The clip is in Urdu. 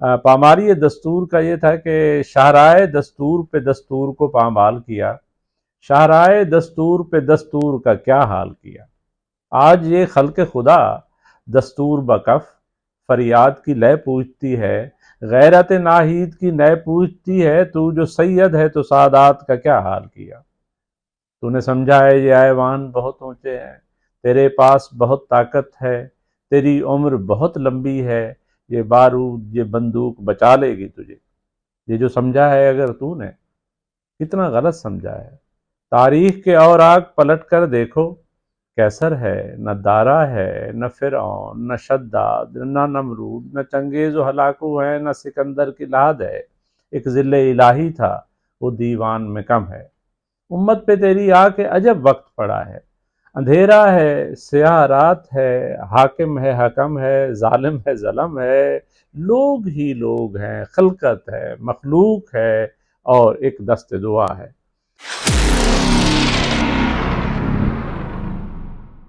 پامالی دستور کا یہ تھا کہ شاہراہ دستور پہ دستور کو پامال کیا، شاہراہ دستور پہ دستور کا کیا حال کیا۔ آج یہ خلق خدا دستور بکف فریاد کی لے پوچھتی ہے، غیرت ناہید کی نئے پوچھتی ہے، تو جو سید ہے تو سادات کا کیا حال کیا۔ تو نے سمجھا ہے یہ ایوان بہت اونچے ہیں، تیرے پاس بہت طاقت ہے، تیری عمر بہت لمبی ہے، یہ بارود یہ بندوق بچا لے گی تجھے۔ یہ جو سمجھا ہے اگر تو نے، کتنا غلط سمجھا ہے۔ تاریخ کے اوراق پلٹ کر دیکھو، کیسر ہے، نہ دارا ہے، نہ فرعون، نہ شداد، نہ نمرود، نہ چنگیز و ہلاکو ہے، نہ سکندر کی لحد ہے۔ ایک ذل الہی تھا، وہ دیوان میں کم ہے۔ امت پہ تیری آ کے عجب وقت پڑا ہے، اندھیرا ہے، سیاہ رات ہے، حاکم ہے حکم ہے، ظالم ہے ظلم ہے، لوگ ہی لوگ ہیں، خلقت ہے، مخلوق ہے، اور ایک دست دعا ہے۔